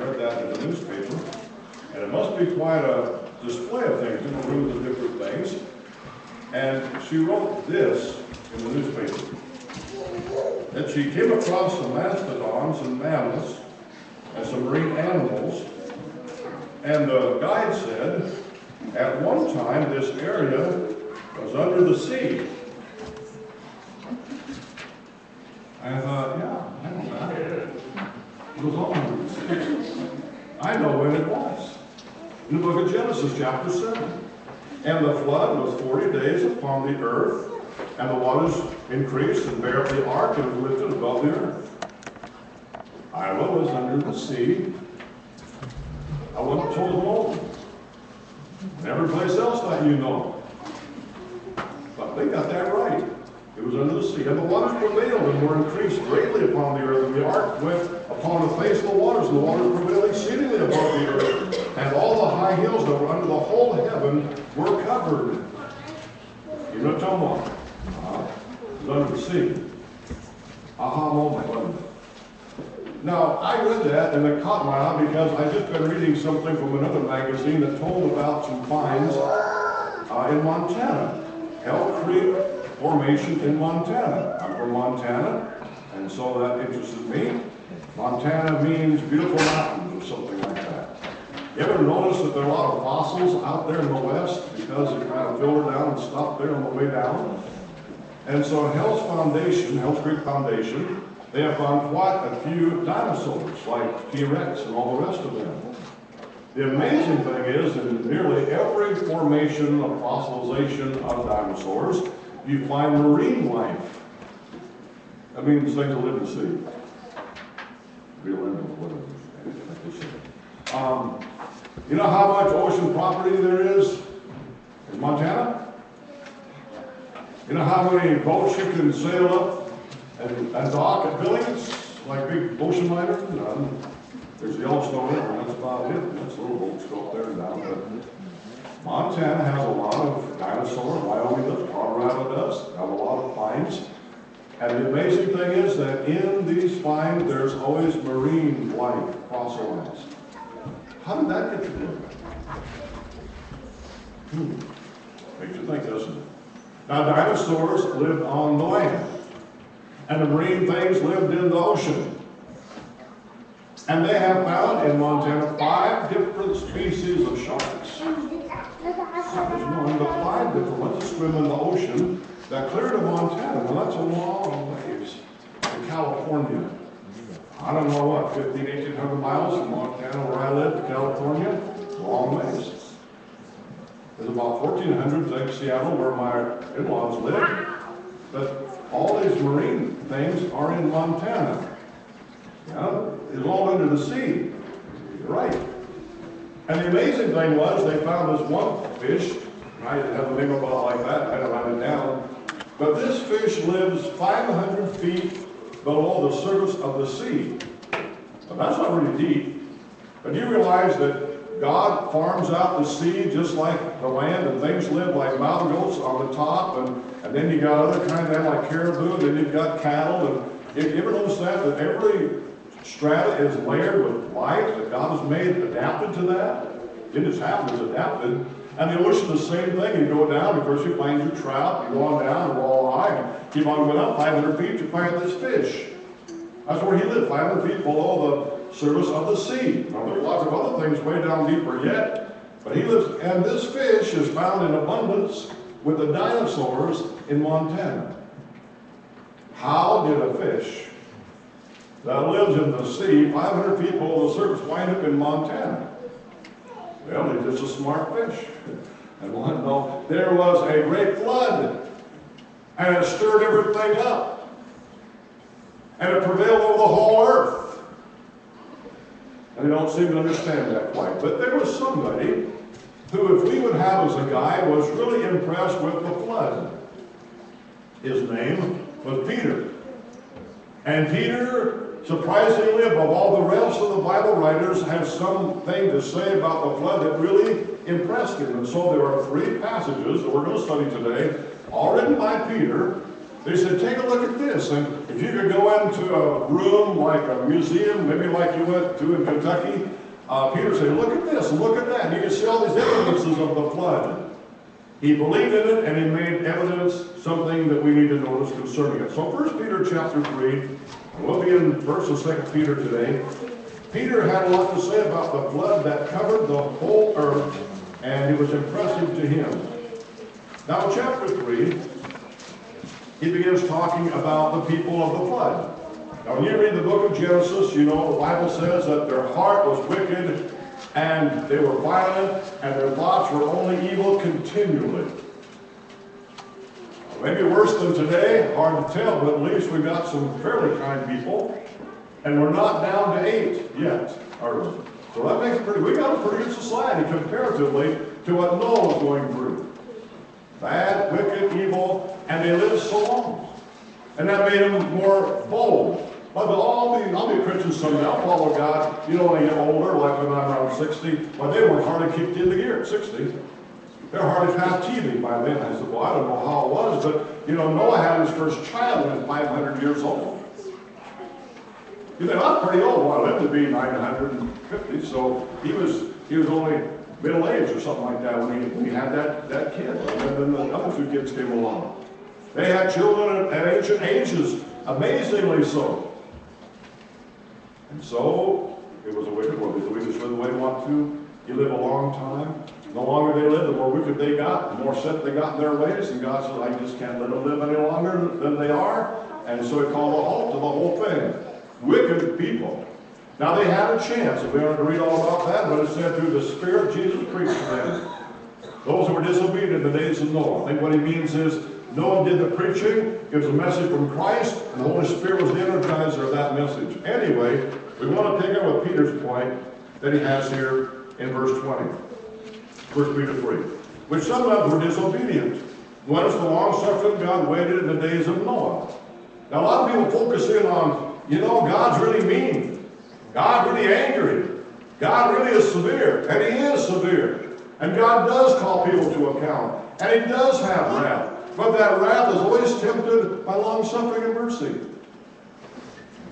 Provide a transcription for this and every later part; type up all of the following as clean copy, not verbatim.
read that in the newspaper. And it must be quite a display of things, different rooms of different things. And she wrote this in the newspaper, that she came across some mastodons and mammoths and some marine animals. And the guide said, at one time this area was under the sea. I thought, yeah, I know that. It was all under the sea. I know when it was. In the book of Genesis, chapter 7. And the flood was 40 days upon the earth, and the waters increased and buried the ark, and it was lifted above the earth. Iowa was under the sea. I wasn't told alone. And every place else that you know. But they got that right. It was under the sea. And the waters prevailed and were increased greatly upon the earth. And the ark went upon the face of the waters, and the waters prevailed exceedingly above the earth. And all the high hills that were under the whole heaven were covered. You know what I'm talking about? It was under the sea. Aha moment, wasn't it? Now, I read that and it caught my eye because I'd just been reading something from another magazine that told about some finds in Montana. Elk Creek Formation in Montana. I'm from Montana, and so that interested me. Montana means beautiful mountains or something like that. You ever notice that there are a lot of fossils out there in the west because they kind of filter down and stop there on the way down? And so Hell's Creek Foundation, they have found quite a few dinosaurs, like T-Rex and all the rest of them. The amazing thing is, in nearly every formation of fossilization of dinosaurs, you find marine life. That means things that live in the sea. Real animals, whatever, like they say. You know how much ocean property there is in Montana? You know how many boats you can sail up and dock at Billings, like big ocean liners? None. There's Yellowstone River, and that's about it. That's little boats go up there and down. But Montana has a lot of dinosaurs. Wyoming does. Colorado does. Have a lot of finds. And the amazing thing is that in these finds, there's always marine life fossilized. How did that get to be? Makes you think, doesn't it? Now, dinosaurs lived on the land, and the marine things lived in the ocean. And they have found in Montana 5 different species of sharks. There's one, but 5 different ones that swim in the ocean that clear to Montana. Well, that's a long ways to California. I don't know what, 1,800 miles from Montana where I live to California? Long ways. There's about 1,400 like Seattle where my in-laws live. But all these marine things are in Montana. Yeah, it's all under the sea. You're right. And the amazing thing was they found this one fish. I didn't have a name about like that. I had to write it down. But this fish lives 500 feet below the surface of the sea. Now, that's not really deep. But do you realize that God farms out the sea just like the land, and things live like mountain goats on the top, and then you got other kinds of animals like caribou, then you've got cattle, and you ever notice that every strata is layered with life that God has made adapted to that? It just happens, it's adapted. And the ocean, the same thing. You go down, of course, you find your trout, you go on down, walleye, and keep on going up 500 feet, you find this fish. That's where he lived, 500 feet below the surface of the sea. Now, there's lots of other things way down deeper yet, but he lives, and this fish is found in abundance with the dinosaurs in Montana. How did a fish that lives in the sea, 500 feet below the surface, wind up in Montana? Well, he's just a smart fish. And we'll know there was a great flood, and it stirred everything up, and it prevailed over the whole earth. And they don't seem to understand that quite. But there was somebody who, if we would have as a guide, was really impressed with the flood. His name was Peter. And Peter, surprisingly, above all the rest of the Bible writers, has something to say about the flood that really impressed him. And so there are 3 passages that we're going to study today, all written by Peter. They said, take a look at this. And if you could go into a room like a museum, maybe like you went to in Kentucky, Peter said, look at this, look at that. And you can see all these evidences of the flood. He believed in it, and he made evidence something that we need to notice concerning it. So 1 Peter chapter 3, we'll be in 1st and 2nd Peter today. Peter had a lot to say about the flood that covered the whole earth, and it was impressive to him. Now in chapter 3, he begins talking about the people of the flood. Now when you read the book of Genesis, you know the Bible says that their heart was wicked, and they were violent, and their thoughts were only evil continually. Maybe worse than today, hard to tell, but at least we've got some fairly kind people, and we're not down to 8 yet, are we? So that makes we got a pretty good society comparatively to what Noah was going through. Bad, wicked, evil, and they lived so long. And that made them more bold. But I'll be a Christian someday. I'll follow God. You know, when I get older, like when I'm around 60, well, they weren't hardly kicked into gear at 60. They're hardly past TV by then. I said, well, I don't know how it was, but, you know, Noah had his first child when he was 500 years old. You think, I'm pretty old. Well, I lived to be 950, so he was only middle-aged or something like that when he had that kid. And then the other 2 kids came along. They had children at ancient ages, amazingly so. And so, it was a wicked world. The wicked live the way they want to. You live a long time. The longer they live, the more wicked they got, the more set they got in their ways. And God said, I just can't let them live any longer than they are. And so He called a halt to the whole thing. Wicked people. Now they had a chance, and we aren't going to read all about that, but it said through the Spirit, Jesus preached to them. Those who were disobedient in the days of Noah. I think what he means is, Noah did the preaching, gives a message from Christ, and the Holy Spirit was the energizer of that message. Anyway, we want to pick up with Peter's point that he has here in verse 20. 1 Peter 3. Which some of them were disobedient. Whereas the long-suffering God waited in the days of Noah. Now a lot of people focus in on, you know, God's really mean. God's really angry. God really is severe. And He is severe. And God does call people to account. And He does have wrath. But that wrath is always tempted by long-suffering and mercy.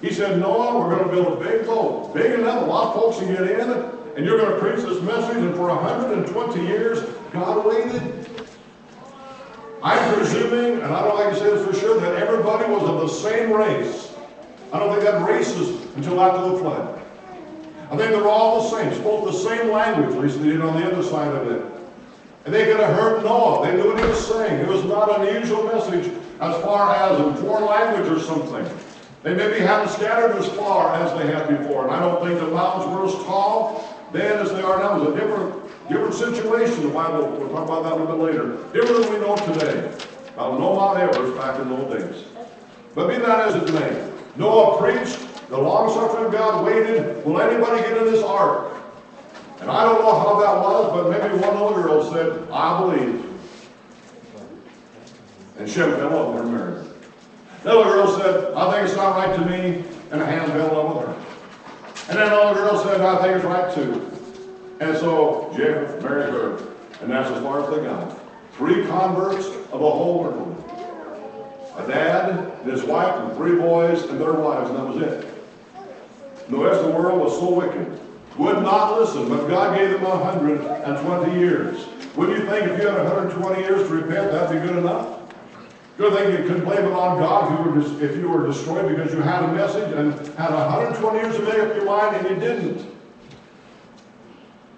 He said, Noah, we're going to build a big boat. Big enough, a lot of folks can get in, and you're going to preach this message, and for 120 years, God waited. I'm presuming, and I don't like to say this for sure, that everybody was of the same race. I don't think that races until after the flood. I think they're all the same, spoke the same language, at least they did on the other side of it. And they could have heard Noah. They knew what he was saying. It was not an unusual message as far as in foreign language or something. They maybe hadn't scattered as far as they had before. And I don't think the mountains were as tall then as they are now. It was a different situation. The Bible, we'll talk about that a little bit later. Different than we know today. About no Mount Everest back in those days. But be that as it may, Noah preached. The long-suffering God waited. Will anybody get in this ark? And I don't know how that was, but maybe one little girl said, I believe. And Shem fell over and married her. The little girl said, I think it's not right to me, and a hand fell over her. And then the little girl said, I think it's right too. And so Jacob married her, and that's as far as they got. 3 converts of the whole world. A dad, and his wife, and 3 boys, and their wives, and that was it. The rest of the world was so wicked. Would not listen, but God gave them 120 years. Wouldn't you think if you had 120 years to repent, that'd be good enough? You think you could blame it on God if you were destroyed because you had a message and had 120 years to make up your mind and you didn't?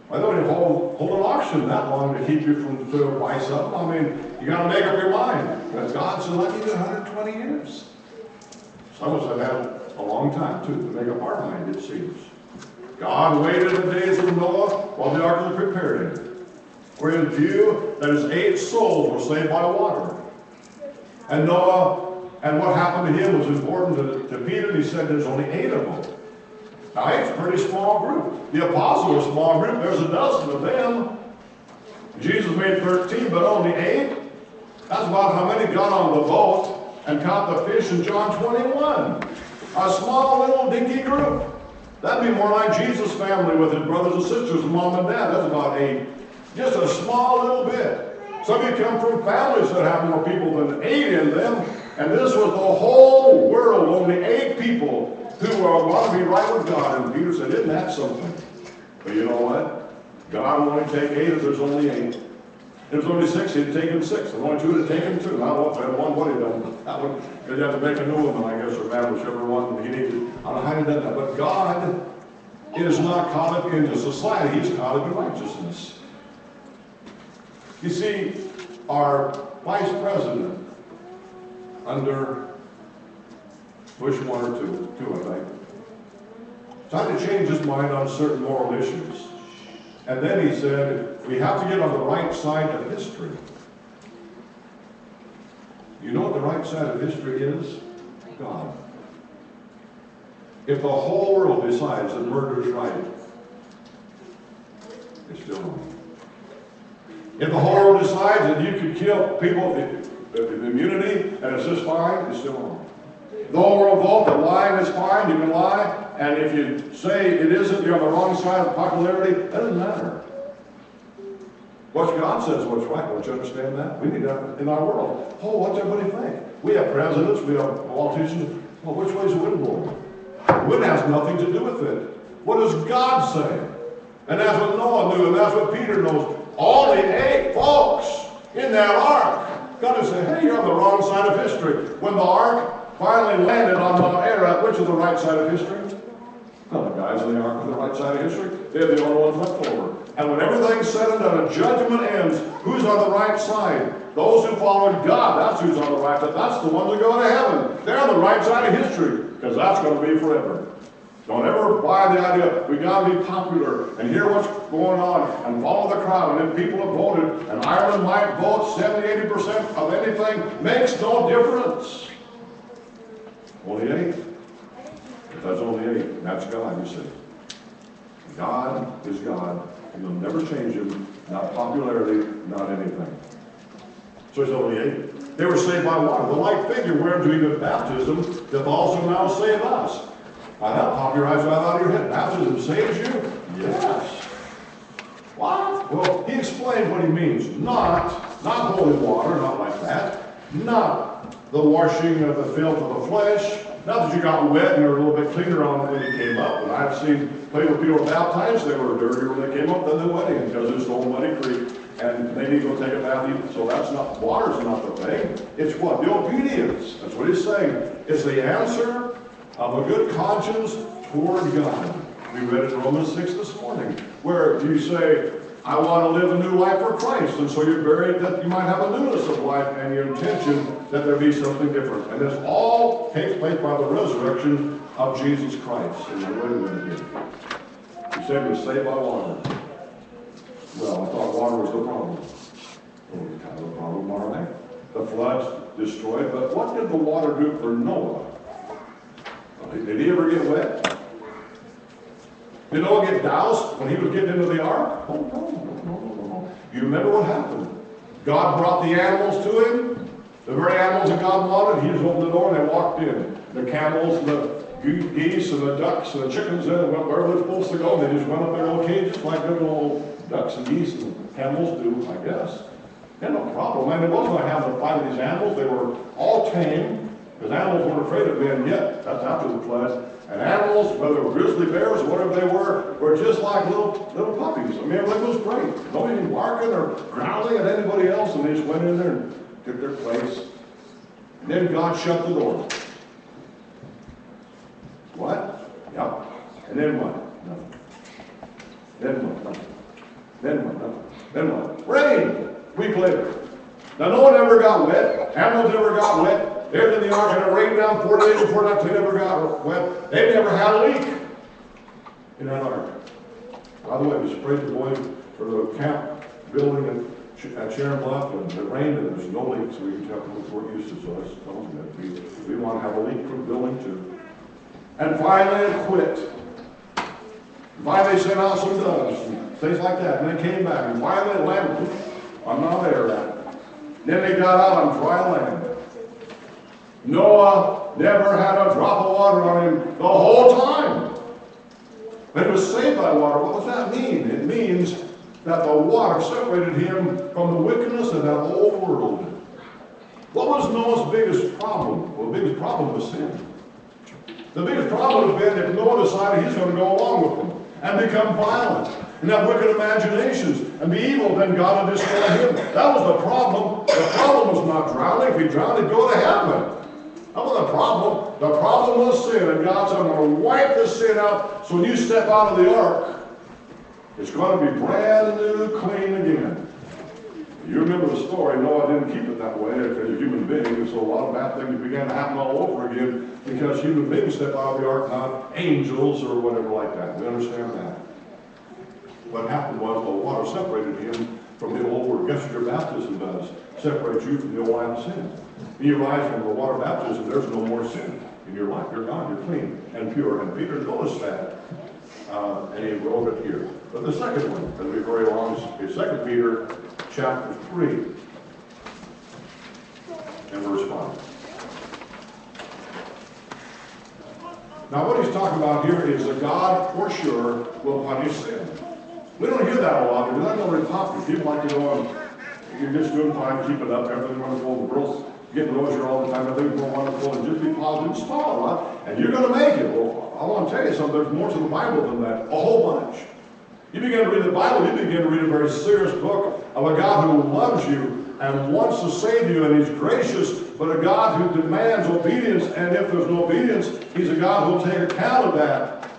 Why don't you hold an auction that long to keep you from to buy something? I mean, you got to make up your mind. Because God said, let me get 120 years. Some of us have had a long time, too, to make up our mind, it seems. God waited the days of Noah while the ark was preparing. We're in view that his 8 souls were saved by water. And Noah, and what happened to him was important to Peter. He said there's only 8 of them. Now 8's a pretty small group. The apostles were a small group. There's a dozen of them. Jesus made 13, but only 8. That's about how many got on the boat and caught the fish in John 21. A small little dinky group. That'd be more like Jesus' family with his brothers and sisters and mom and dad. That's about 8. Just a small little bit. Some of you come from families that have more people than 8 in them, and this was the whole world, only 8 people who want to be right with God. And Peter said, isn't that something? But you know what? God will only take 8 if there's only 8. If there's only 6, he'd take him 6. If there's only 2, he'd take him 2. Now, if there one, what he done? That one, because you have to make a new one, I guess, or man, whichever one he needed. I don't know how he did that. But God is not caught up into society. He's caught up in righteousness. You see, our vice president under Bush 1 or 2, I think, tried to change his mind on certain moral issues. And then he said, we have to get on the right side of history. You know what the right side of history is? God. If the whole world decides that murder is right, it's still wrong. If the whole world decides that you can kill people with immunity and it's just fine, it's still wrong. The whole world vote that lying is fine, you can lie, and if you say it isn't, you're on the wrong side of popularity, that doesn't matter. What God says what's right, don't you understand that? We need that in our world. Oh, what's everybody think? We have presidents, we have politicians. Well, which way is the wind blowing? The wind has nothing to do with it. What does God say? And that's what Noah knew, and that's what Peter knows. Only 8 folks in that ark. God is saying, hey, you're on the wrong side of history. When the ark finally landed on Mount Ararat, which is the right side of history? Well, the guys in the ark on the right side of history, they're the only ones left over. And when everything's said and done and judgment ends, who's on the right side? Those who followed God, that's who's on the right side. That's the ones that go to heaven. They're on the right side of history, because that's going to be forever. Don't ever buy the idea, we got to be popular and hear what's going on and follow the crowd. And if people have voted, and Ireland might vote 70-80% of anything, makes no difference. Only 8. If that's only 8, that's God, you see. God is God, and you'll never change him, not popularity, not anything. So it's only 8. They were saved by water. The like figure whereunto even baptism doth also now save us. Now that pop your eyes right out of your head. Baptism saves you? Yes. What? Well, he explained what he means. Not holy water, not like that. Not the washing of the filth of the flesh. Not that you got wet and you're a little bit cleaner on when you came up. And I've seen plenty of people baptized, they were dirtier when they came up than the wedding because it's so muddy creek. And they need to go take a bath. So that's not, water's not the thing. It's what? The obedience. That's what he's saying. It's the answer of a good conscience toward God. We read in Romans 6 this morning, where you say, I want to live a new life for Christ. And so you're buried that you might have a newness of life and your intention that there be something different. And this all takes place by the resurrection of Jesus Christ. And we're waiting on him. You said he was saved by water. Well, I thought water was the problem. Well, it's kind of a problem, all right. The floods destroyed, but what did the water do for Noah? Did he ever get wet? Did Noah get doused when he was getting into the ark? Oh, no. You remember what happened? God brought the animals to him. The very animals that God wanted, he just opened the door and they walked in. The camels, the geese, and the ducks, and the chickens, and went wherever they're supposed to go. They just went up their little cages like their little ducks and geese and camels do, I guess. They had no problem. And it wasn't like having to fight with these animals. They were all tame. Because animals weren't afraid of men yet. That's after the flood. And animals, whether they were grizzly bears or whatever they were just like little puppies. I mean, everything was great. Nobody barking or growling at anybody else, and they just went in there and took their place. And then God shut the door. What? Yep. And then what? Nothing. Then what? Nothing. Then what? Nothing. Then what? Rain! A week later. Now, no one ever got wet. Animals never got wet. They're in the ark, and it rained down 40 days before that. They never got wet. They never had a leak in that ark. By the way, we sprayed the boys for the camp building at Sharon Bluff, and it rained, and there's no leaks. We can tell them we're used to, so that's telling them that we want to have a leak-proof building too. And finally, it quit. Finally, they sent out some doves and things like that, and they came back, and finally it landed on Mount Ararat. Then they got out on dry land. Noah never had a drop of water on him the whole time. But he was saved by water. What does that mean? It means that the water separated him from the wickedness of that old world. What was Noah's biggest problem? Well, the biggest problem was sin. The biggest problem would have been if Noah decided he's going to go along with them. and become violent and have wicked imaginations and be evil, then God will destroy him. That was the problem. The problem was not drowning. If he drowned, he'd go to heaven. That was the problem. The problem was sin, and God said, I'm going to wipe this sin out, so when you step out of the ark, it's going to be brand new, clean again. You remember the story. Noah didn't keep it that way as a human being, and so a lot of bad things began to happen all over again because human beings step out of the ark, not angels or whatever like that. We understand that. What happened was the water separated him from the old word. Guess what your baptism does? Separates you from the old life of sin. When you rise from the water baptism, there's no more sin in your life. You're gone. You're clean and pure. And Peter noticed that. And he wrote it here. But the second one, as we hurry along, is 2 Peter chapter 3 and verse 5. Now what he's talking about here is that God, for sure, will punish sin. We don't hear that a lot because that's not very popular. People like to go on, you're just doing fine, keep it up, everything's wonderful, the girls getting rosier all the time, everything's more wonderful, and just be positive and smile a lot, and you're going to make it. Well, I want to tell you something, there's more to the Bible than that, a whole bunch. You begin to read the Bible, you begin to read a very serious book of a God who loves you and wants to save you, and he's gracious, but a God who demands obedience, and if there's no obedience, he's a God who will take account of that.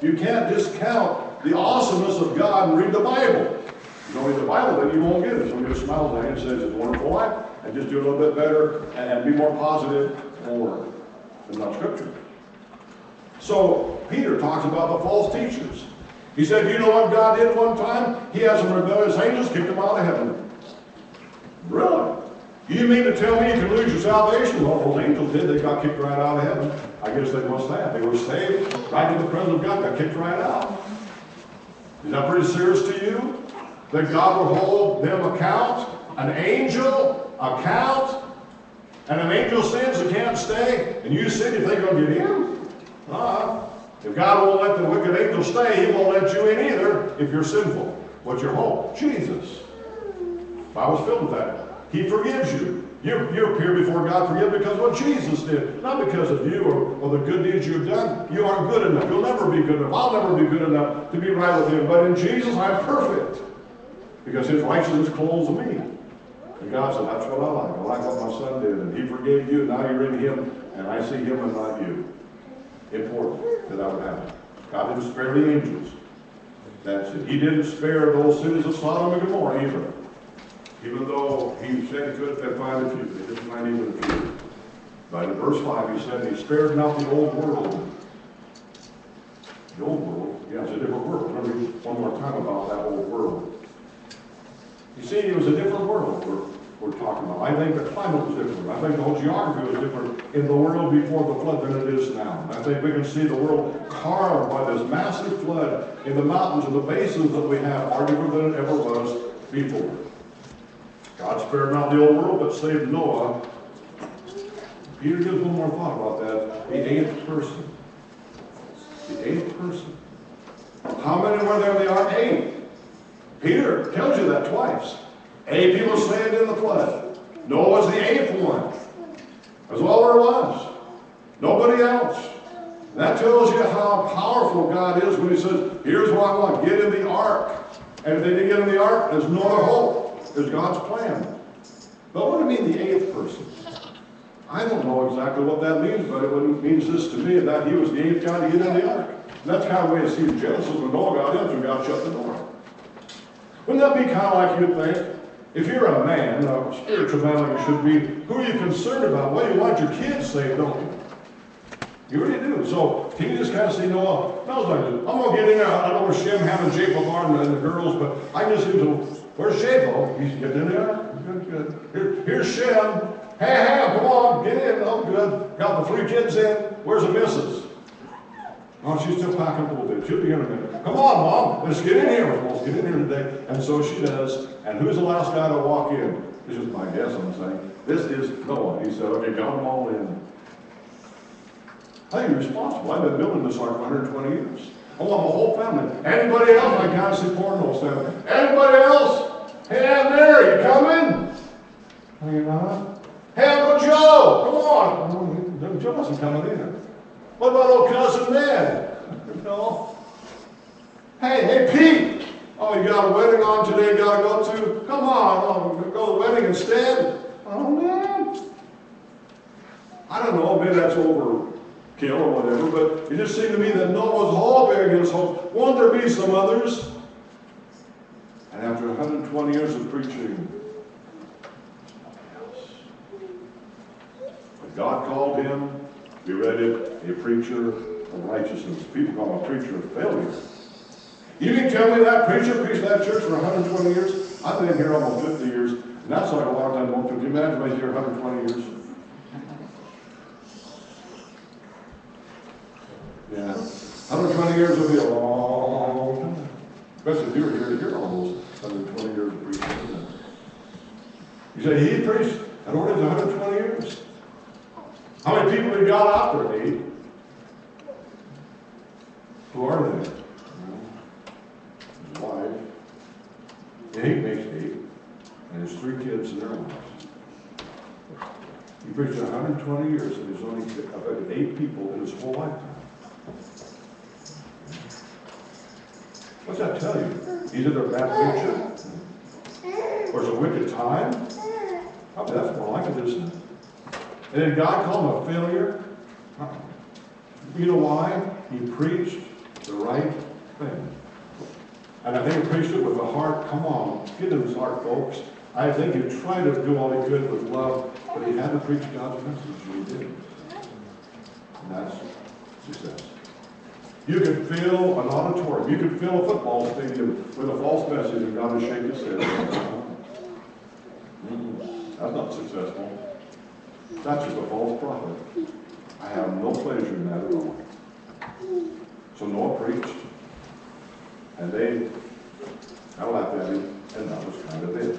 You can't discount the awesomeness of God and read the Bible. If you don't read the Bible, then you won't get it. So you smile down and says it's a wonderful life, and just do a little bit better and be more positive or not Scripture. So Peter talks about the false teachers. He said, you know what God did one time? He had some rebellious angels, kicked them out of heaven. Really? You mean to tell me you can lose your salvation? Well, those angels did. They got kicked right out of heaven. I guess they must have. They were saved right in the presence of God, got kicked right out. Is that pretty serious to you? That God will hold them account? An angel account? And an angel sins and can't stay? And you sin, you think you're going to get in? If God won't let the wicked angel stay, he won't let you in either if you're sinful. What's your hope? Jesus. The Bible's filled with that. He forgives you. You appear before God forgiven because of what Jesus did. Not because of you or the good deeds you've done. You aren't good enough. You'll never be good enough. I'll never be good enough to be right with him. But in Jesus, I'm perfect. Because his righteousness clothes me. And God said, that's what I like. I like what my son did. And he forgave you. Now you're in him. And I see him and not you. Important that would happen. God didn't spare the angels. That's it. He didn't spare those cities of Sodom and Gomorrah either. Even though he said he could have find a few, they didn't find even a few. But in verse 5 he said, he spared not the old world. The old world? Yeah, it's a different world. Let me read one more time about that old world. You see, it was a different world we're talking about. I think the climate was different. I think the whole geography was different in the world before the flood than it is now. I think we can see the world carved by this massive flood in the mountains and the basins that we have are different than it ever was before. God spared not the old world, but saved Noah. Peter gives one more thought about that. The eighth person. The eighth person. How many were there in the ark? 8. Peter tells you that twice. 8 people saved in the flood. Noah was the 8th one. That's all there was. Nobody else. And that tells you how powerful God is when he says, here's what I want. Get in the ark. And if they didn't get in the ark, there's no other hope. There's God's plan. But what do you mean the 8th person? I don't know exactly what that means, but it means this to me, that he was the 8th guy to get in the ark. And that's kind of the way it seems Genesis when Noah got in, so God shut the door. Wouldn't that be kind of like you'd think? If you're a man, a spiritual man like you should be, who are you concerned about? Well, you want your kids saved, don't you? You really do. So can you just kind of say, no, I'm going to get in there. I know where Shem, Ham, and Japheth are and the girls, but I just seem to, where's Japheth? He's getting in there. Good. Here's Shem. Hey, Ham, come on, get in. Oh, good. Got the 3 kids in. Where's the missus? Oh, she's still packing a little bit. She'll be in a minute. Come on, Mom. Let's get in here. Let's get in here today. And so she does. And who's the last guy to walk in? This is my guess, I'm saying. This is Noah. He said, okay, count them all in. I think you're responsible. I've been building this ark for 120 years. I want my whole family. Anybody else? I can't see porno standing. Anybody else? Hey, Aunt Mary, you coming? Are you not? Hey, Uncle Joe, come on. Uncle Joe wasn't coming in. What about old cousin Ned? No. Hey, Pete! Oh, you got a wedding on today you got to go to? Come on, oh, go to the wedding instead? Oh, man. I don't know, maybe that's overkill or whatever, but it just seemed to me that Noah was all bearing his hope. Won't there be some others? And after 120 years of preaching, but God called him, we read it, a preacher of righteousness. People call him a preacher of failure. You can tell me that preacher preached that church for 120 years? I've been here almost 50 years, and that's like a long time. Can you imagine if I was here 120 years? Yeah. 120 years would be a long time. Especially if you were here almost 120 years of preaching. You say, he preached at Orange 120 years. How many people have got out there? 8. Who are they? His wife. 8 makes 8. And his 3 kids and their wives. He preached 120 years and there's only affected 8 people in his whole lifetime. What's that tell you? Either they're bad preacher, or it's a wicked time. Probably that's more like it, isn't it? And then God called him a failure. You know why? He preached the right thing. And I think he preached it with a heart. Come on, get in his heart, folks. I think he tried to do all he could with love, but he had to preach God's message, and he did. And that's success. You could fill an auditorium. You could fill a football stadium with a false message and God would shake his head. That's not successful. That's just a false prophet. I have no pleasure in that at all. So Noah preached, and they kind of laughed at him, and that was kind of it.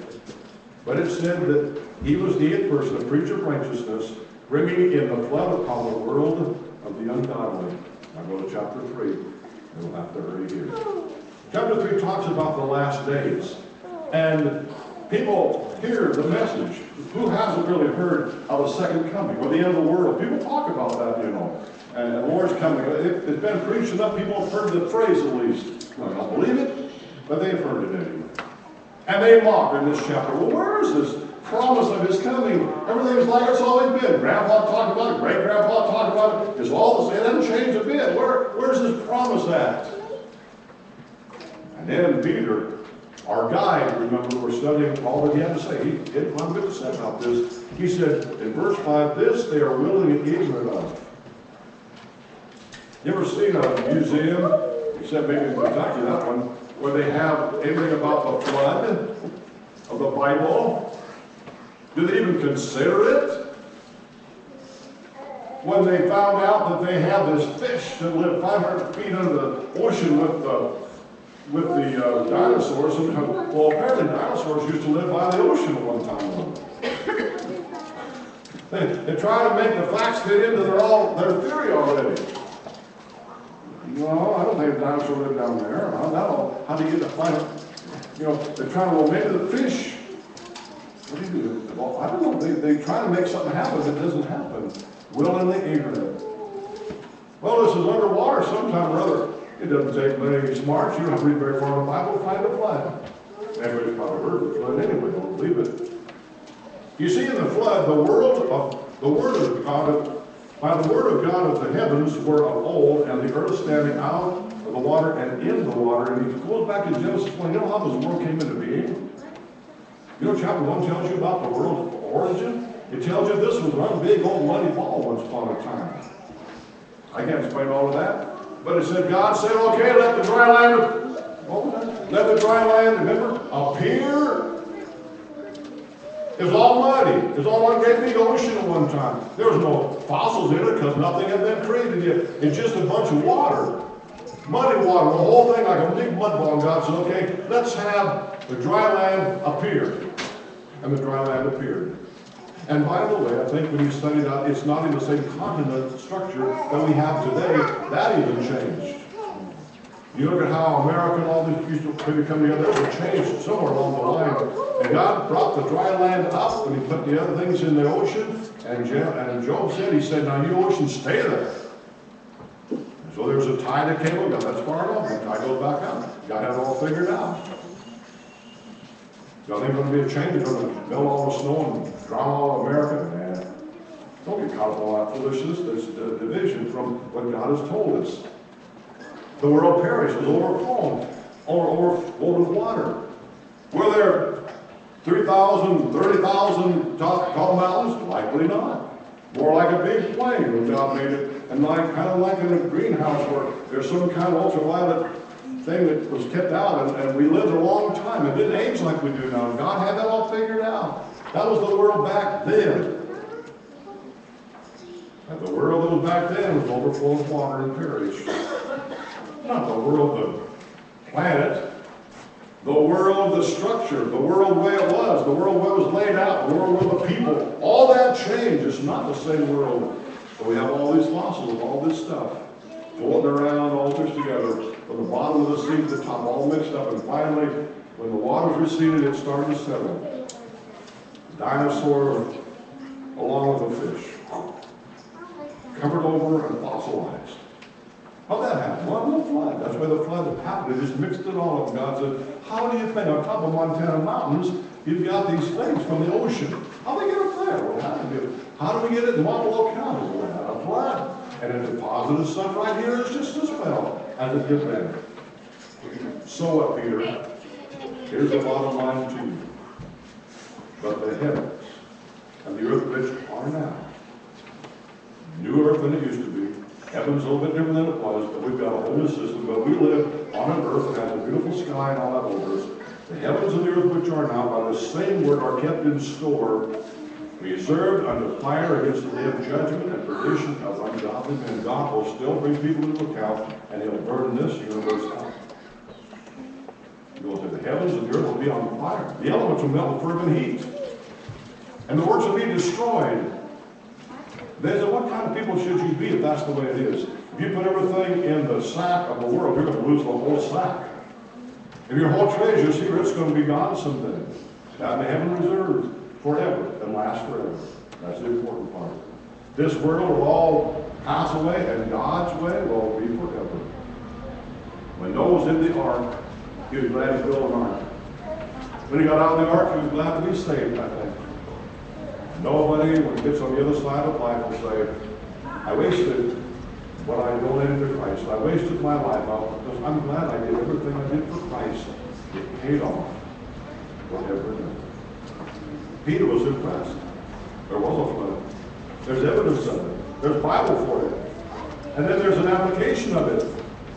But it said that he was the 8th person, a preacher of righteousness, bringing in the flood upon the world of the ungodly. Now go to chapter 3, and we'll have to hurry here. Chapter 3 talks about the last days. And people hear the message. Who hasn't really heard of a second coming or the end of the world? People talk about that, you know. And the Lord's coming. It's been preached enough. People have heard the phrase at least. I don't believe it, but they've heard it anyway. And they mock in this chapter. Well, where is this promise of his coming? Everything's like it's always been. Grandpa talked about it. Great-grandpa talked about it. It's all the same. It hasn't changed a bit. Where's this promise at? And then Peter, our guide, remember, we're studying all that he had to say. He had quite a bit to say about this. He said in verse 5, this they are willing and ignorant of. You ever seen a museum, except maybe in Kentucky, that one, where they have anything about the flood of the Bible? Do they even consider it? When they found out that they had this fish that lived 500 feet under the ocean with the dinosaurs, well, apparently dinosaurs used to live by the ocean at one time. They try to make the facts fit into their theory already. No, I don't think a dinosaur lived down there. How do you get to find it? You know, they're trying to, well, maybe the fish. What do you do? Well, I don't know. They try to make something happen that doesn't happen. Willingly ignorant. Well, this is underwater sometime or other. It doesn't take many smarts. You don't have to read very far in the Bible to find a flood. Everybody's probably heard of the flood anyway. Don't believe it. You see, in the flood, the word of God. By the word of God of the heavens were of old, and the earth standing out of the water and in the water. And he goes back to Genesis 1. You know how this world came into being? You know chapter 1 tells you about the world's origin? It tells you this was one big old muddy ball once upon a time. I can't explain all of that. But it said, God said, okay, let the dry land, remember, appear. It was all muddy. It was all one great big ocean at one time. There was no fossils in it because nothing had been created yet. It's just a bunch of water. Muddy water. The whole thing like a big mud ball. And God said, okay, let's have the dry land appear. And the dry land appeared. And by the way, I think when you study that, it's not in the same continent structure that we have today. That even changed. You look at how America and all these used to come together, it changed somewhere along the line. And God brought the dry land up, and he put the other things in the ocean. And Job said, he said, now you ocean, stay there. So there's a tide that came up, that's far enough, the tide goes back up. God had it all figured out. So I think there's going to be a change, it's going to melt all the snow and drown all of America. Man, don't get caught up on that foolishness. There's a division from what God has told us. The world perishes, overflowing, overflowed with water. Were there 3,000, 30,000 tall mountains? Likely not. More like a big plane when God made it. And kind of like in a greenhouse where there's some kind of ultraviolet thing that was kept out, and we lived a long time. It didn't age like we do now. God had that all figured out. That was the world back then. And the world that was back then was overflowing with water and perished. Not the world, the planet. The world, the structure, the world the way it was, the world where it was laid out, the world where the people, all that changed. It's not the same world. So we have all these fossils of all this stuff floating around, all mixed together, from the bottom of the sea to the top, all mixed up. And finally, when the waters receded, it started to settle. Dinosaur, along with the fish, covered over and fossilized. How'd that happen? Well, the flood. That's why the flood happened. It just mixed it all up. And God said, how do you think on top of Montana mountains, you've got these things from the ocean? How do they get up there? What happened? How do we get it in Montalvo County? We had a flood. And it deposited stuff right here. It's just as well as it did there. So what, Peter? Here's the bottom line to you. But the heavens and the earth which are now, new earth than it used to be. Heaven's a little bit different than it was, but we've got a whole new system. But we live on an earth that has a beautiful sky and all that over us. The heavens and the earth which are now, by the same word, are kept in store, reserved unto fire against the day of judgment and perdition of ungodly men. God will still bring people into account, and he'll burn this universe out. He will say the heavens and the earth will be on fire. The elements will melt with fervent heat. And the works will be destroyed. They said, what kind of people should you be if that's the way it is? If you put everything in the sack of the world, you're going to lose the whole sack. If your whole treasure's here, it's going to be gone someday. That may heaven reserved forever and last forever. That's the important part. This world will all pass away, and God's way will be forever. When Noah was in the ark, he was glad to build an ark. When he got out of the ark, he was glad to be saved, I think. Nobody, when he gets on the other side of life, will say, I wasted what I donated to Christ. I wasted my life out because I'm glad I did everything I did for Christ. It paid off. Whatever it is. Peter was impressed. There was a flood. There's evidence of it. There's Bible for it. And then there's an application of it.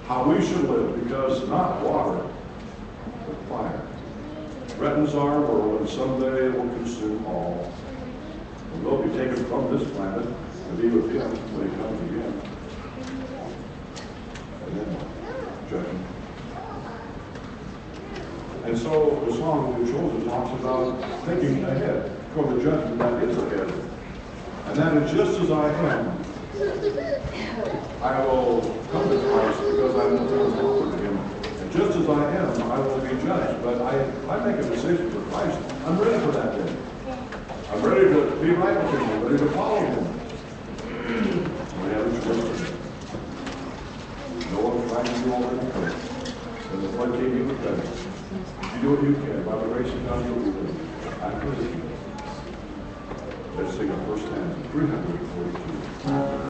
How we should live, because not water, but fire threatens our world, and someday it will consume all. And we'll be taken from this planet to be with him when he comes again. And then judgment. And so the song that we chose talks about thinking ahead for the judgment that is ahead. And that is just as I am. I will come to Christ because I'm looking to him. And just as I am, I will be judged. But I make a decision for Christ. I'm ready for that day. I'm ready to be right with him. I'm ready to follow him. We have a choice. No one trying to do all that he could. When the flood came, he was ready. You do what you can. By the grace of God, you'll be good. I'm with you. Let's sing our first stanza. 342.